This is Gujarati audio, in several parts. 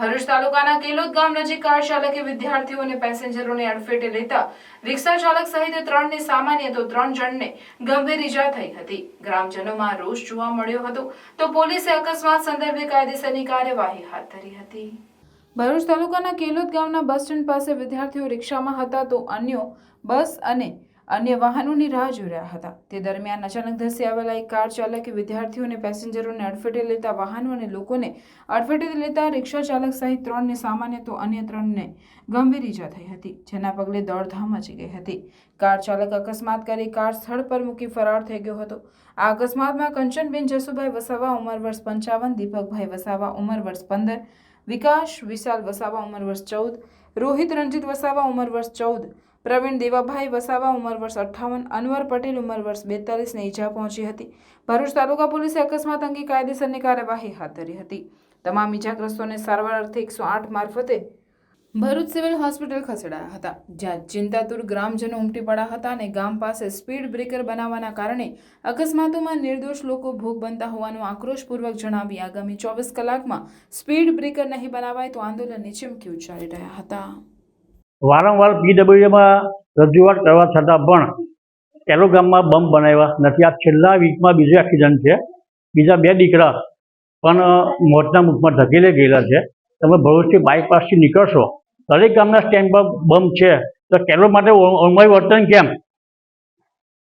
ભરૂચ તાલુકાના કેલોદ ગામ નજીક કાર ચાલકે વિદ્યાર્થીઓ અને પેસેન્જરોને અડફેટે લેતા રિક્ષા ચાલક સહિત 3 ને સામાન્ય તો 3 જણને ગંભીર ઈજા થઈ હતી। ગ્રામજનોમાં રોષ જોવા મળ્યો હતો તો પોલીસે અકસ્માત સંદર્ભે કાયદેસરની કાર્યવાહી હાથ ધરી હતી। ભરૂચ તાલુકાના કેલોદ ગામના બસ સ્ટેન્ડ પાસે વિદ્યાર્થીઓ રિક્ષામાં હતા તો અન્યો બસ અને અન્ય વાહનોની રાહ જોઈ રહ્યા હતા। તે દરમિયાન અચાનક ધસી આવેલા એક કાર ચાલકે વિદ્યાર્થીઓ અને પેસેન્જરોને અડફેટે લેતા વાહનો અને લોકોને અડફેટે લેતા રિક્ષા ચાલક સહિત 3 ને સામાન્ય તો અન્ય 3 ને ગંભીર ઈજા થઈ હતી, જેના પગલે દોડધામ મચી ગઈ હતી। કાર ચાલક અકસ્માત કરી કાર સ્થળ પર મૂકી ફરાર થઈ ગયો હતો। આ અકસ્માતમાં કંચનબેન જસુભાઈ વસાવા ઉંમર વર્ષ 55, દીપકભાઈ વસાવા ઉંમર વર્ષ 15, વિકાસ વિશાલ વસાવા ઉંમર વર્ષ 14, રોહિત રંજીત વસાવા ઉંમર વર્ષ 14, પ્રવીણ દેવાભાઈ વસાવા ઉંમર વર્ષ 58, અનવર પટેલ ઉંમર વર્ષ 42 ને ઈજા પહોંચી હતી। ભરૂચ તાલુકા પોલીસે અકસ્માત અંગે કાયદેસરની કાર્યવાહી હાથ ધરી હતી। તમામ ઈજાગ્રસ્તોને સારવાર અર્થે 108 મારફતે ભરૂચ સિવિલ હોસ્પિટલ ખસેડાયા હતા, જ્યાં ચિંતાતુર ગ્રામજનો ઉમટી પડ્યા હતા અને ગામ પાસે સ્પીડ બ્રેકર બનાવવાના કારણે અકસ્માતોમાં નિર્દોષ લોકો ભોગ બનતા હોવાનું આક્રોશપૂર્વક જણાવી આગામી 24 કલાકમાં સ્પીડ બ્રેકર નહીં બનાવાય તો આંદોલનની ચીમકી ઉચ્ચારી રહ્યા હતા। વારંવાર પીડબ્લ્યુડીમાં રજૂઆત કરવા છતાં પણ કેલોદ ગામમાં બંબ બનાવ્યા નથી। આ છેલ્લા વીકમાં બીજો એક્સિડન્ટ છે। બીજા 2 દીકરા પણ મોતના મુખમાં ધકેલી ગયેલા છે। તમે ભરૂચથી બાયપાસથી નીકળશો, દરેક ગામના સ્ટેન્ડ પર બંબ છે, તો કેલોદ માટે ઓળમાયું વર્તન કેમ?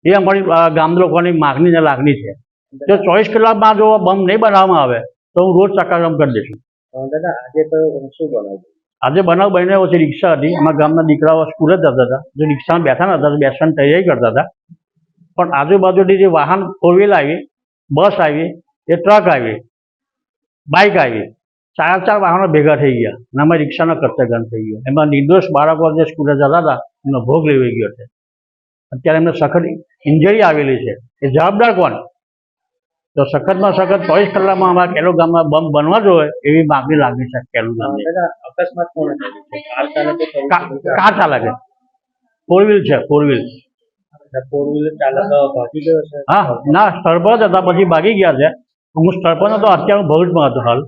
એ અમારી ગામ લોકોની માગણી અને લાગણી છે। જો 24 કલાકમાં જો બંબ નહીં બનાવવામાં આવે તો હું રોજ ચક્કાજામ કરી દઈશું। દાદા આજે તો શું બનાવ્યું? આજે બનાવ બન્યો છે, રિક્ષા હતી, અમારા ગામના દીકરાઓ સ્કૂલે જતા હતા, જો રિક્ષામાં બેઠા નતા તો બેસવાની તૈયારી કરતા હતા, પણ આજુબાજુથી જે વાહન 4 વ્હીલ આવી, બસ આવી, એ ટ્રક આવી, બાઇક આવી, 4 વાહનો ભેગા થઈ ગયા અને અમારી રિક્ષાનો કચરાઘાન થઈ ગયો। એમાં નિર્દોષ બાળકો જે સ્કૂલે જતા હતા એનો ભોગ લેવાઈ ગયો છે। અત્યારે એમને સખત ઇન્જરી આવેલી છે, એ જવાબદાર કોણ? તો સખતમાં સખત 24 કલાકમાં અમારા કેલોદ ગામમાં બંબ બનવા જોઈએ એવી માગણી લાગણી છે કેલોદ ગામની। અકસ્માત કોણ કાર ચાલકે 4 વ્હીલ છે, 4 વ્હીલ। ફોર વ્હીલર ચાલક ભાગી ગયો છે? હા, ના, સ્થળ પર જ હતા, પછી ભાગી ગયા છે। હું સ્થળ પર નતો, અત્યારે હું ભરૂચમાં હતો હાલ।